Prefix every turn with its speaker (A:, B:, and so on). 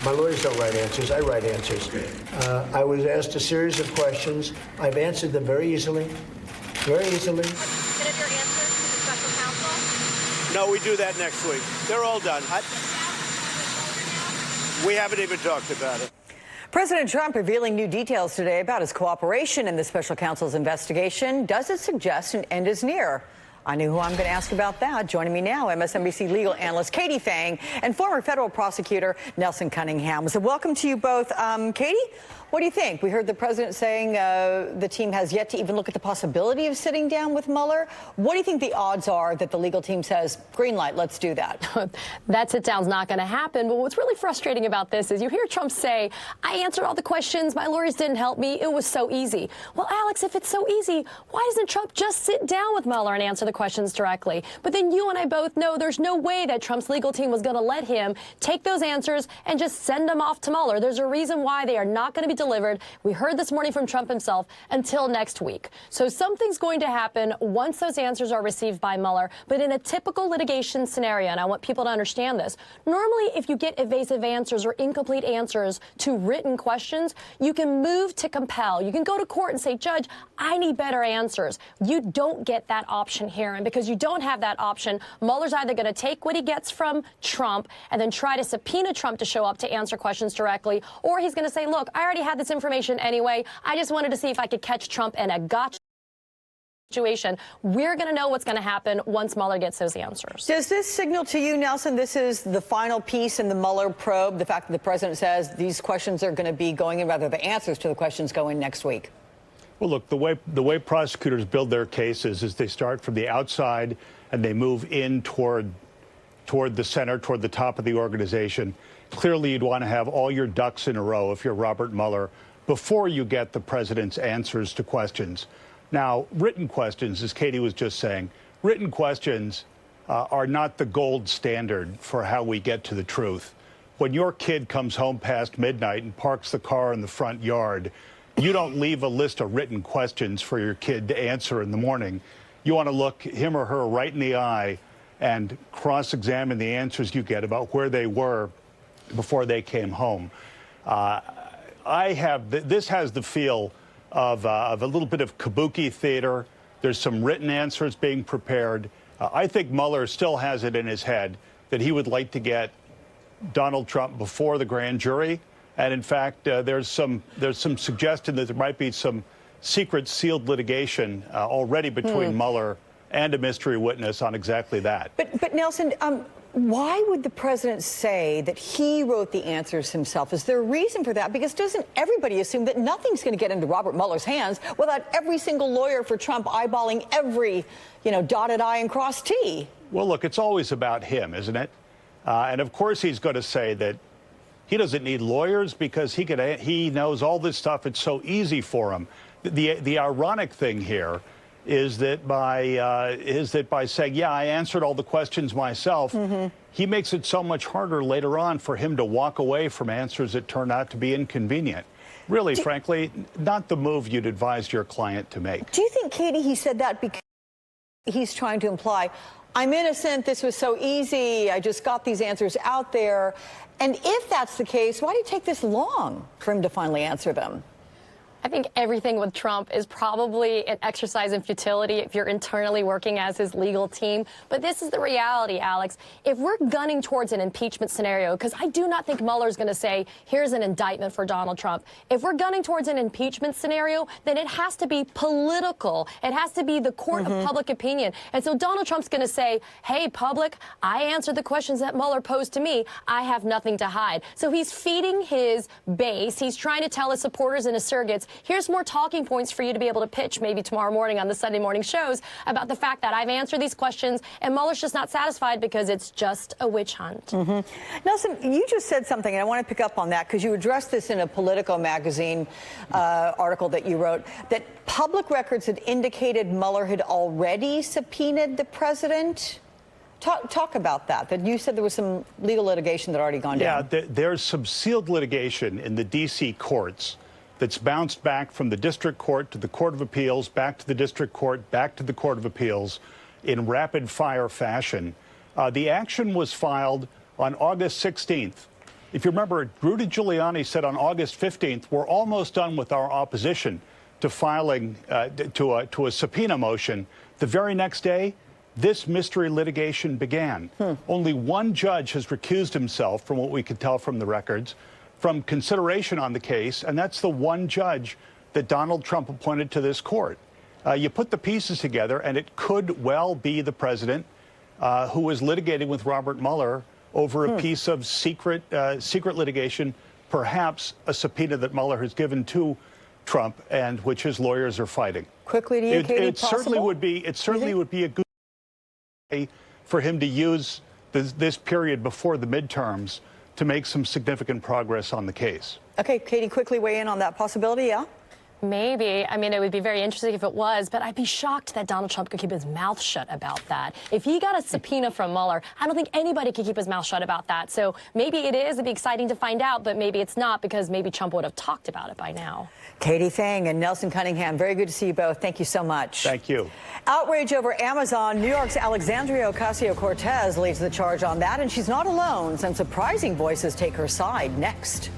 A: My lawyers don't write answers. I write answers. I was asked a series of questions. I've answered them very easily. Very easily.
B: Are you your answers to the special counsel?
C: No, we do that next week. They're all done. We haven't even talked about it.
D: President Trump revealing new details today about his cooperation in the special counsel's investigation. Does it suggest an end is near? I know who I'm going to ask about that. Joining me now, Msnbc legal analyst Katie Phang and former federal prosecutor Nelson Cunningham. So welcome to you both. Katie, what do you think? We heard the president saying the team has yet to even look at the possibility of sitting down with Mueller. What do you think the odds are that the legal team says, green light, let's do that?
E: That sit down's not going to happen. But what's really frustrating about this is you hear Trump say, I answered all the questions. My lawyers didn't help me. It was so easy. Well, Alex, if it's so easy, why doesn't Trump just sit down with Mueller and answer the questions directly? But then you and I both know there's no way that Trump's legal team was going to let him take those answers and just send them off to Mueller. There's a reason why they are not going to be delivered. We heard this morning from Trump himself until next week. So something's going to happen once those answers are received by Mueller. But in a typical litigation scenario, and I want people to understand this, normally if you get evasive answers or incomplete answers to written questions, you can move to compel. You can go to court and say, Judge, I need better answers. You don't get that option here. And because you don't have that option, Mueller's either going to take what he gets from Trump and then try to subpoena Trump to show up to answer questions directly, or he's going to say, look, I already had this information anyway. I just wanted to see if I could catch Trump in a gotcha situation. We're going to know what's going to happen once Mueller gets those answers.
D: Does this signal to you, Nelson, this is the final piece in the Mueller probe, the fact that the president says these questions are going to be going in, rather the answers to the questions go in next week?
F: Well, look, the way prosecutors build their cases is they start from the outside and they move in toward the center, toward the top of the organization. Clearly, you'd want to have all your ducks in a row if you're Robert Mueller before you get the president's answers to questions. Now, written questions, as Katie was just saying, written questions are not the gold standard for how we get to the truth. When your kid comes home past midnight and parks the car in the front yard, you don't leave a list of written questions for your kid to answer in the morning. You want to look him or her right in the eye and cross-examine the answers you get about where they were before they came home. This has the feel of a little bit of kabuki theater. There's some written answers being prepared. I think Mueller still has it in his head that he would like to get Donald Trump before the grand jury. And in fact, there's some suggestion that there might be some secret sealed litigation already between Mueller and a mystery witness on exactly that.
D: But Nelson, why would the president say that he wrote the answers himself? Is there a reason for that? Because doesn't everybody assume that nothing's going to get into Robert Mueller's hands without every single lawyer for Trump eyeballing every, dotted I and crossed T?
F: Well, look, it's always about him, isn't it? And of course he's going to say that he doesn't need lawyers because he knows all this stuff. It's so easy for him. The ironic thing here is that by saying, yeah, I answered all the questions myself, he makes it so much harder later on for him to walk away from answers that turn out to be inconvenient. Really, frankly, not the move you'd advise your client to make.
D: Do you think, Katie, he said that because he's trying to imply, I'm innocent, this was so easy, I just got these answers out there? And if that's the case, why did it take this long for him to finally answer them?
E: I think everything with Trump is probably an exercise in futility if you're internally working as his legal team. But this is the reality, Alex. If we're gunning towards an impeachment scenario, because I do not think Mueller's going to say, here's an indictment for Donald Trump. If we're gunning towards an impeachment scenario, then it has to be political. It has to be the court of public opinion. And so Donald Trump's going to say, hey, public, I answered the questions that Mueller posed to me. I have nothing to hide. So he's feeding his base. He's trying to tell his supporters and his surrogates, here's more talking points for you to be able to pitch maybe tomorrow morning on the Sunday morning shows about the fact that I've answered these questions and Mueller's just not satisfied because it's just a witch hunt.
D: Nelson, you just said something, and I want to pick up on that because you addressed this in a Politico magazine article that you wrote, that public records had indicated Mueller had already subpoenaed the president. Talk about that you said there was some legal litigation that had already gone down.
F: Yeah, there's some sealed litigation in the D.C. courts that's bounced back from the district court to the Court of Appeals, back to the district court, back to the Court of Appeals in rapid fire fashion. The action was filed on August 16th. If you remember, Rudy Giuliani said on August 15th, we're almost done with our opposition to filing to a subpoena motion. The very next day, this mystery litigation began. Only one judge has recused himself, from what we could tell from the records, from consideration on the case, and that's the one judge that Donald Trump appointed to this court. You put the pieces together, and it could well be the president who was litigating with Robert Mueller over a piece of secret litigation, perhaps a subpoena that Mueller has given to Trump and which his lawyers are fighting.
D: Quickly to you, Katie,
F: it certainly would be. It certainly would be a good way for him to use this period before the midterms to make some significant progress on the case.
D: Okay, Katie, quickly weigh in on that possibility, yeah?
E: Maybe. I mean, it would be very interesting if it was, but I'd be shocked that Donald Trump could keep his mouth shut about that. If he got a subpoena from Mueller, I don't think anybody could keep his mouth shut about that. So maybe it is. It'd be exciting to find out, but maybe it's not, because maybe Trump would have talked about it by now.
D: Katie Thang and Nelson Cunningham, very good to see you both. Thank you so much.
F: Thank you.
D: Outrage over Amazon. New York's Alexandria Ocasio-Cortez leads the charge on that, and she's not alone. Some surprising voices take her side next.